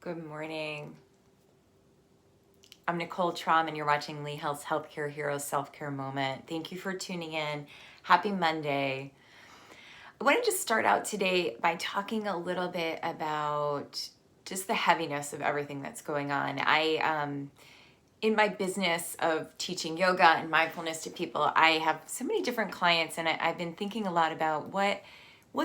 Good morning. I'm Nicole Traum, and you're watching Lee Health's Healthcare Heroes Self-Care Moment. Thank you for tuning in. Happy Monday. I wanted to start out today by talking a little bit about just the heaviness of everything that's going on. In my business of teaching yoga and mindfulness to people, I have so many different clients, and I've been thinking a lot about what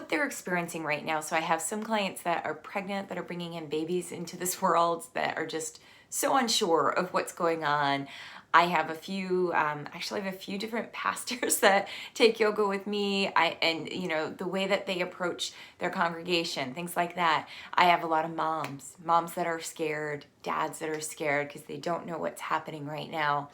they're experiencing right now. So I have some clients that are pregnant, that are bringing in babies into this world, that are just so unsure of what's going on. I have a few, actually I have a few different pastors that take yoga with me. And the way that they approach their congregation, things like that. I have a lot of moms that are scared, dads that are scared because they don't know what's happening right now.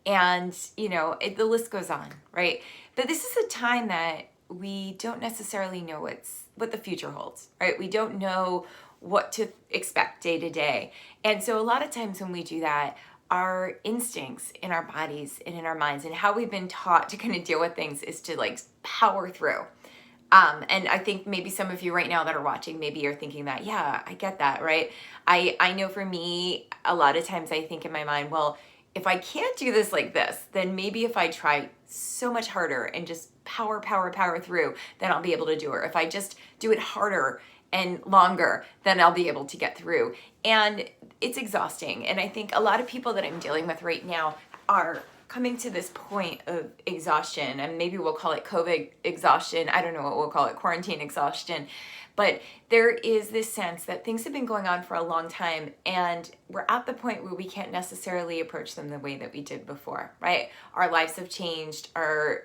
And, the list goes on, right? But this is a time that we don't necessarily know what the future holds, right? We don't know what to expect day to day. And so a lot of times when we do that, our instincts in our bodies and in our minds and how we've been taught to kind of deal with things is to like power through. And I think maybe some of you right now that are watching, maybe you're thinking that, yeah, I get that, right? I know for me, a lot of times I think in my mind, well, if I can't do this like this, then maybe if I try so much harder and just power through, then I'll be able to do it. Or if I just do it harder and longer, then I'll be able to get through. And it's exhausting. And I think a lot of people that I'm dealing with right now are coming to this point of exhaustion, and maybe we'll call it COVID exhaustion. I don't know what we'll call it, quarantine exhaustion. But there is this sense that things have been going on for a long time, and we're at the point where we can't necessarily approach them the way that we did before, right? Our lives have changed, our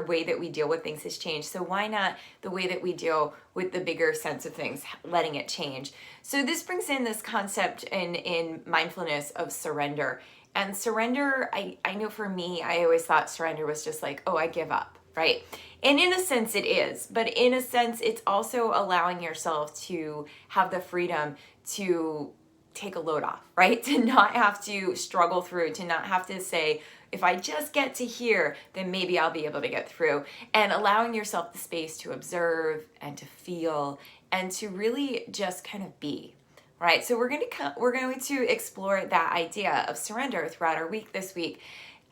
way that we deal with things has changed. So why not the way that we deal with the bigger sense of things, letting it change? So this brings in this concept in mindfulness of surrender. And surrender, I know for me, I always thought surrender was just like, oh, I give up, right? And in a sense it is, but in a sense it's also allowing yourself to have the freedom to take a load off, right? To not have to struggle through, to not have to say, if I just get to here, then maybe I'll be able to get through. And allowing yourself the space to observe and to feel and to really just kind of be. Right, so we're going to explore that idea of surrender throughout our week this week,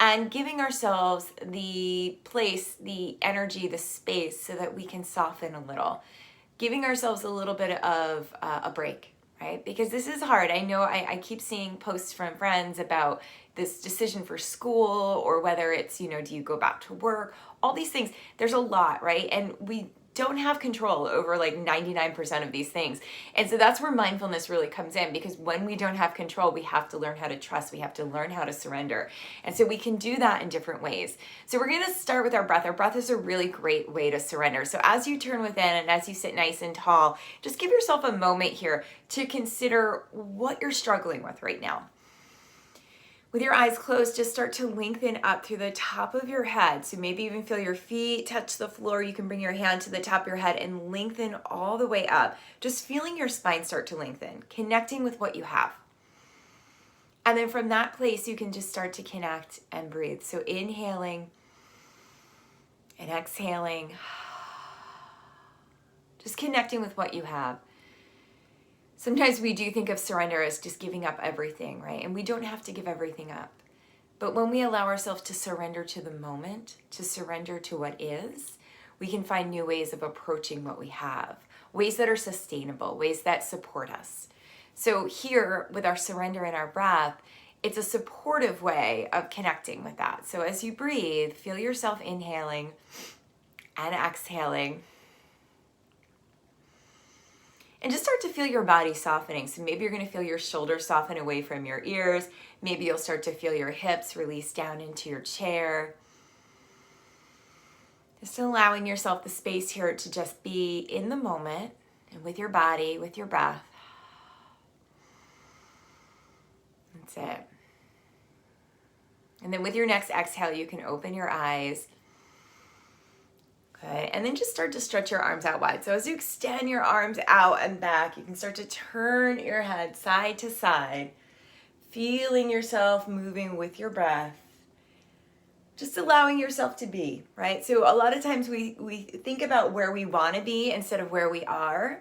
and giving ourselves the place, the energy, the space, so that we can soften a little, giving ourselves a little bit of a break, right? Because this is hard. I know I keep seeing posts from friends about this decision for school, or whether it's, do you go back to work? All these things. There's a lot, right? And we don't have control over like 99% of these things. And so that's where mindfulness really comes in, because when we don't have control, we have to learn how to trust. We have to learn how to surrender. And so we can do that in different ways. So we're going to start with our breath. Our breath is a really great way to surrender. So as you turn within and as you sit nice and tall, just give yourself a moment here to consider what you're struggling with right now. With your eyes closed, just start to lengthen up through the top of your head. So maybe even feel your feet touch the floor. You can bring your hand to the top of your head and lengthen all the way up. Just feeling your spine start to lengthen, connecting with what you have. And then from that place, you can just start to connect and breathe. So inhaling and exhaling, just connecting with what you have. Sometimes we do think of surrender as just giving up everything, right? And we don't have to give everything up. But when we allow ourselves to surrender to the moment, to surrender to what is, we can find new ways of approaching what we have, ways that are sustainable, ways that support us. So here, with our surrender and our breath, it's a supportive way of connecting with that. So as you breathe, feel yourself inhaling and exhaling. And just start to feel your body softening. So maybe you're going to feel your shoulders soften away from your ears. Maybe you'll start to feel your hips release down into your chair. Just allowing yourself the space here to just be in the moment and with your body, with your breath. That's it. And then with your next exhale, you can open your eyes. Good. And then just start to stretch your arms out wide. So as you extend your arms out and back, you can start to turn your head side to side, feeling yourself moving with your breath, just allowing yourself to be, right? So a lot of times we think about where we want to be instead of where we are.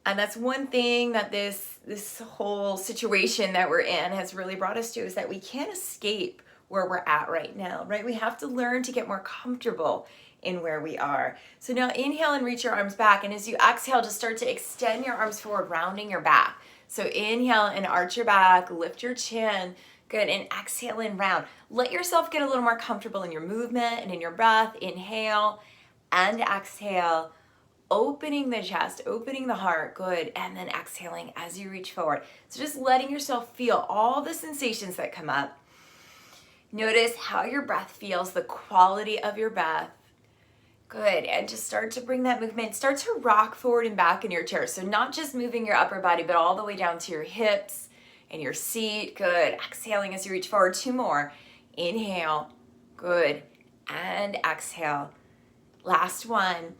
And that's one thing that this whole situation that we're in has really brought us to, is that we can't escape where we're at right now, right? We have to learn to get more comfortable in where we are. So now inhale and reach your arms back. And as you exhale, just start to extend your arms forward, rounding your back. So inhale and arch your back, lift your chin. Good. And exhale and round. Let yourself get a little more comfortable in your movement and in your breath. Inhale and exhale. Opening the chest, opening the heart, good, and then exhaling as you reach forward. So just letting yourself feel all the sensations that come up. Notice how your breath feels, the quality of your breath. Good, and just start to bring that movement. Start to rock forward and back in your chair. So not just moving your upper body, but all the way down to your hips and your seat. Good, exhaling as you reach forward. 2 more. Inhale, good, and exhale. Last one.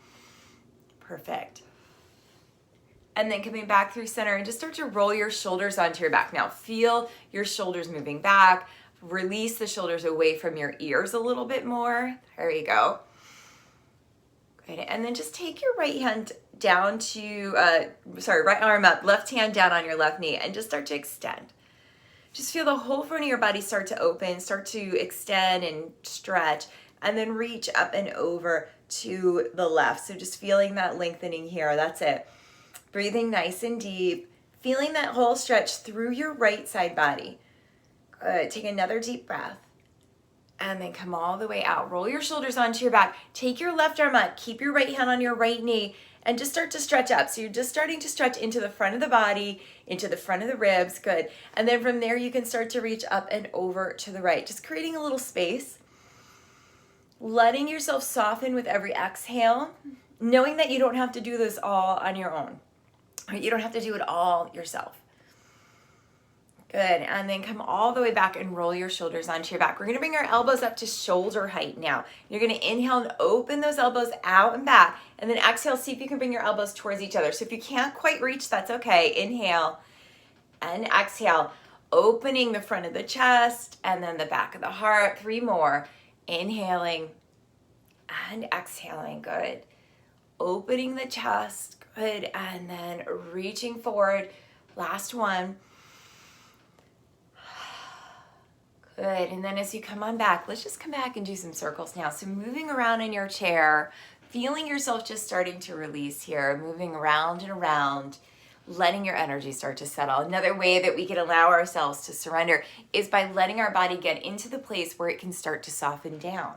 Perfect. And then coming back through center and just start to roll your shoulders onto your back. Now feel your shoulders moving back. Release the shoulders away from your ears a little bit more. There you go. Good. And then just take your right hand down to, right arm up, left hand down on your left knee, and just start to extend. Just feel the whole front of your body start to open, start to extend and stretch, and then reach up and over to the left. So just feeling that lengthening here. That's it. Breathing nice and deep. Feeling that whole stretch through your right side body. Good. Take another deep breath. And then come all the way out. Roll your shoulders onto your back. Take your left arm up. Keep your right hand on your right knee. And just start to stretch up. So you're just starting to stretch into the front of the body, into the front of the ribs. Good. And then from there, you can start to reach up and over to the right. Just creating a little space. Letting yourself soften with every exhale, knowing that you don't have to do this all on your own. You don't have to do it all yourself. Good, and then come all the way back and roll your shoulders onto your back. We're gonna bring our elbows up to shoulder height now. You're gonna inhale and open those elbows out and back, and then exhale, see if you can bring your elbows towards each other. So if you can't quite reach, that's okay. Inhale and exhale, opening the front of the chest and then the back of the heart. 3 more. Inhaling and exhaling, good. Opening the chest, good, and then reaching forward. Last one. Good, and then as you come on back, let's just come back and do some circles now. So moving around in your chair, feeling yourself just starting to release here, moving around and around, letting your energy start to settle. Another way that we can allow ourselves to surrender is by letting our body get into the place where it can start to soften down.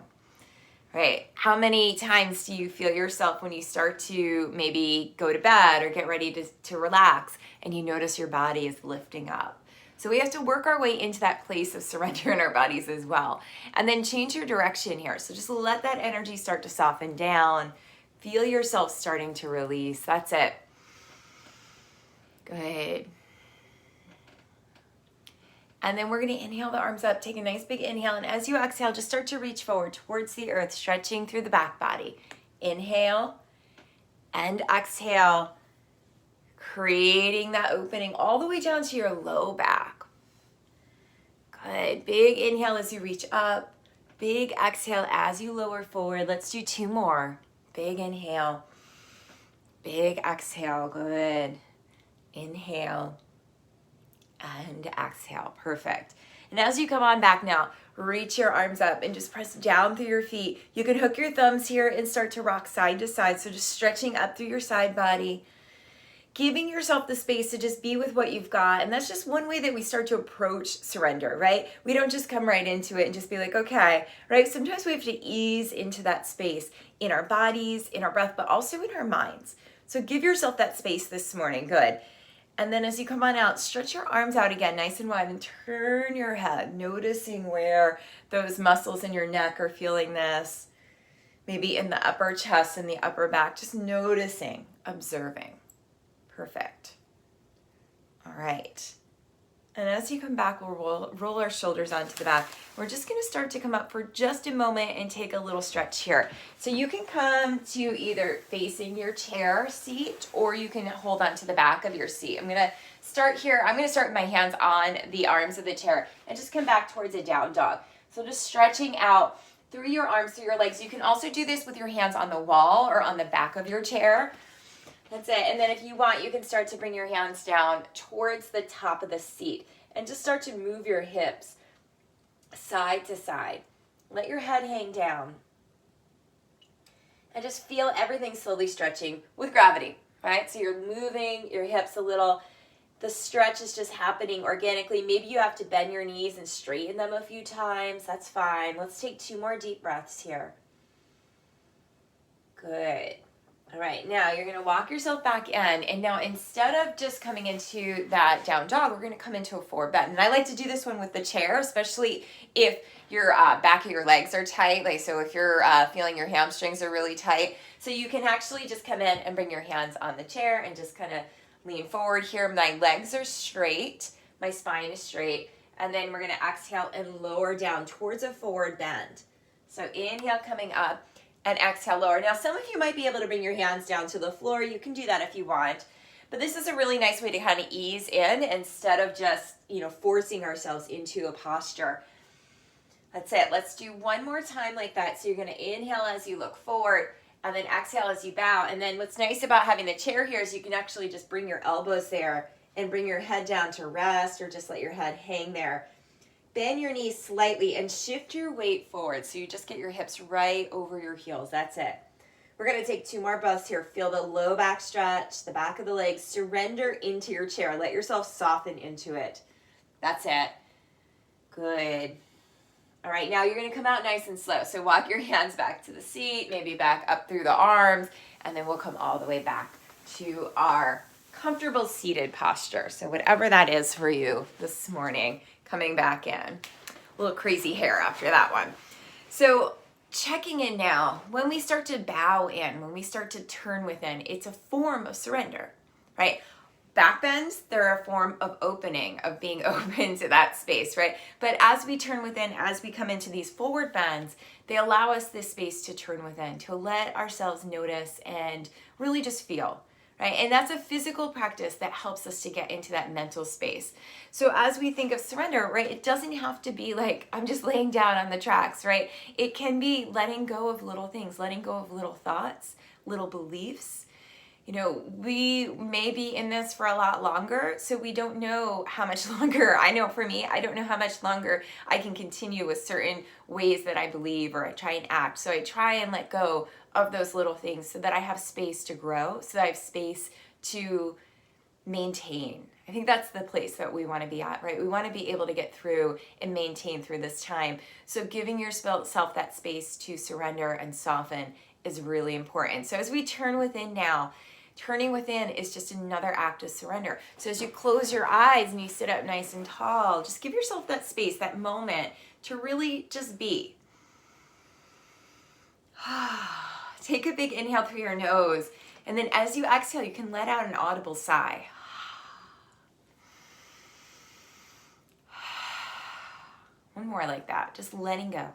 Right? How many times do you feel yourself when you start to maybe go to bed or get ready to relax and you notice your body is lifting up? So we have to work our way into that place of surrender in our bodies as well. And then change your direction here. So just let that energy start to soften down. Feel yourself starting to release. That's it. Good. And then we're going to inhale the arms up, take a nice big inhale, and as you exhale, just start to reach forward towards the earth, stretching through the back body. Inhale and exhale, creating that opening all the way down to your low back. Good. Big inhale as you reach up, big exhale as you lower forward. Let's do 2 more. Big inhale, big exhale, good. Inhale and exhale. Perfect. And as you come on back now, reach your arms up and just press down through your feet. You can hook your thumbs here and start to rock side to side. So just stretching up through your side body, giving yourself the space to just be with what you've got. And that's just one way that we start to approach surrender, right? We don't just come right into it and just be like, okay, right? Sometimes we have to ease into that space in our bodies, in our breath, but also in our minds. So give yourself that space this morning. Good. And then as you come on out, stretch your arms out again, nice and wide, and turn your head, noticing where those muscles in your neck are feeling this, maybe in the upper chest and the upper back, just noticing, observing. Perfect. All right. And as you come back, we'll roll our shoulders onto the back. We're just going to start to come up for just a moment and take a little stretch here. So you can come to either facing your chair seat or you can hold on to the back of your seat. I'm going to start here. I'm going to start with my hands on the arms of the chair and just come back towards a down dog. So just stretching out through your arms, through your legs. You can also do this with your hands on the wall or on the back of your chair. That's it. And then if you want, you can start to bring your hands down towards the top of the seat and just start to move your hips side to side. Let your head hang down. And just feel everything slowly stretching with gravity, right? So you're moving your hips a little. The stretch is just happening organically. Maybe you have to bend your knees and straighten them a few times. That's fine. Let's take 2 more deep breaths here. Good. All right, now you're going to walk yourself back in. And now instead of just coming into that down dog, we're going to come into a forward bend. And I like to do this one with the chair, especially if your back of your legs are tight. Like, so if you're feeling your hamstrings are really tight. So you can actually just come in and bring your hands on the chair and just kind of lean forward here. My legs are straight. My spine is straight. And then we're going to exhale and lower down towards a forward bend. So inhale, coming up. And exhale, lower. Now, some of you might be able to bring your hands down to the floor. You can do that if you want. But this is a really nice way to kind of ease in instead of just, forcing ourselves into a posture. That's it. Let's do one more time like that. So you're going to inhale as you look forward and then exhale as you bow. And then what's nice about having the chair here is you can actually just bring your elbows there and bring your head down to rest or just let your head hang there. Bend your knees slightly and shift your weight forward so you just get your hips right over your heels. That's it. We're going to take 2 more breaths here. Feel the low back stretch, the back of the legs. Surrender into your chair. Let yourself soften into it. That's it. Good. All right, now you're going to come out nice and slow. So walk your hands back to the seat, maybe back up through the arms, and then we'll come all the way back to our comfortable seated posture. So whatever that is for you this morning. Coming back in. A little crazy hair after that one. So checking in now, when we start to bow in, when we start to turn within, it's a form of surrender, right? Back bends, they're a form of opening, of being open to that space, right? But as we turn within, as we come into these forward bends, they allow us this space to turn within, to let ourselves notice and really just feel. Right? And that's a physical practice that helps us to get into that mental space. So as we think of surrender, right, it doesn't have to be like, I'm just laying down on the tracks, right? It can be letting go of little things, letting go of little thoughts, little beliefs. We may be in this for a lot longer, so we don't know how much longer. I know for me, I don't know how much longer I can continue with certain ways that I believe or I try and act. So I try and let go of those little things so that I have space to grow, so that I have space to maintain. I think that's the place that we want to be at, right? We want to be able to get through and maintain through this time. So giving yourself that space to surrender and soften is really important. So as we turn within now, turning within is just another act of surrender. So as you close your eyes and you sit up nice and tall, just give yourself that space, that moment to really just be. Take a big inhale through your nose, and then as you exhale, you can let out an audible sigh. One more like that, just letting go.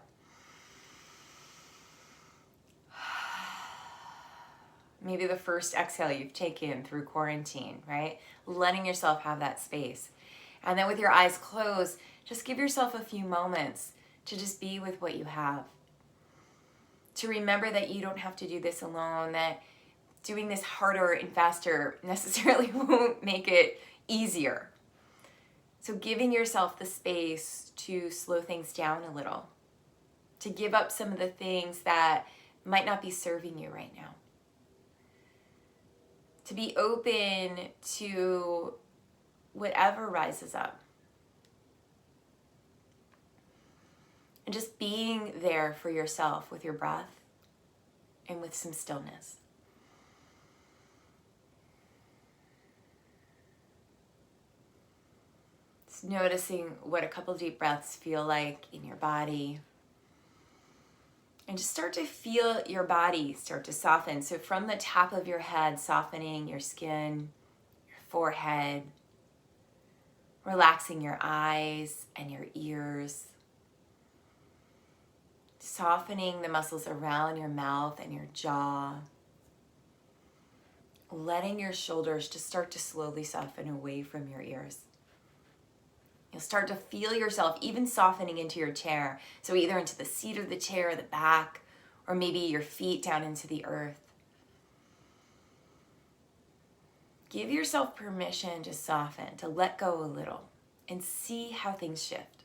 Maybe the first exhale you've taken through quarantine, right? Letting yourself have that space. And then with your eyes closed, just give yourself a few moments to just be with what you have. To remember that you don't have to do this alone, that doing this harder and faster necessarily won't make it easier. So giving yourself the space to slow things down a little, to give up some of the things that might not be serving you right now. To be open to whatever rises up. And just being there for yourself with your breath and with some stillness. Just noticing what a couple deep breaths feel like in your body. And just start to feel your body start to soften. So from the top of your head, softening your skin, your forehead, relaxing your eyes and your ears. Softening the muscles around your mouth and your jaw. Letting your shoulders just start to slowly soften away from your ears. You'll start to feel yourself even softening into your chair. So either into the seat of the chair, the back, or maybe your feet down into the earth. Give yourself permission to soften, to let go a little, and see how things shift.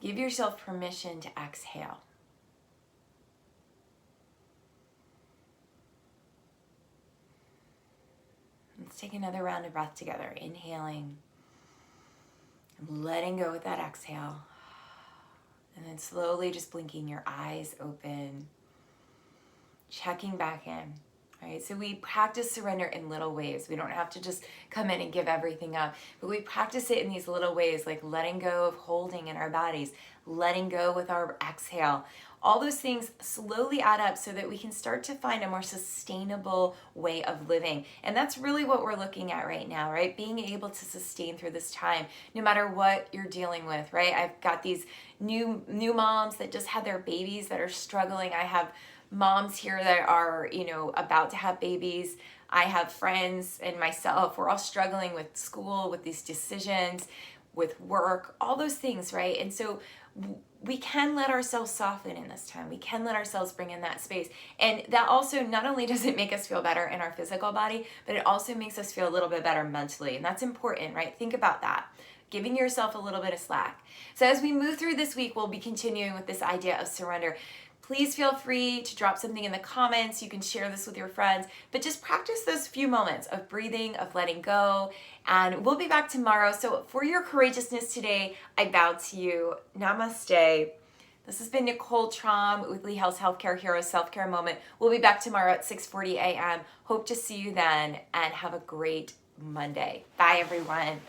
Give yourself permission to exhale. Let's take another round of breath together. Inhaling and letting go with that exhale. And then slowly just blinking your eyes open. Checking back in. Right? So we practice surrender in little ways. We don't have to just come in and give everything up, but we practice it in these little ways, like letting go of holding in our bodies, letting go with our exhale. All those things slowly add up so that we can start to find a more sustainable way of living. And that's really what we're looking at right now, right? Being able to sustain through this time, no matter what you're dealing with, right? I've got these new moms that just had their babies that are struggling. I have moms here that are, about to have babies. I have friends and myself, we're all struggling with school, with these decisions, with work, all those things, right? And so we can let ourselves soften in this time. We can let ourselves bring in that space. And that also, not only does it make us feel better in our physical body, but it also makes us feel a little bit better mentally. And that's important, right? Think about that. Giving yourself a little bit of slack. So as we move through this week, we'll be continuing with this idea of surrender. Please feel free to drop something in the comments. You can share this with your friends, but just practice those few moments of breathing, of letting go, and we'll be back tomorrow. So for your courageousness today, I bow to you. Namaste. This has been Nicole Traum with Lee Health's Healthcare Heroes Self-Care Moment. We'll be back tomorrow at 6:40 a.m. Hope to see you then, and have a great Monday. Bye, everyone.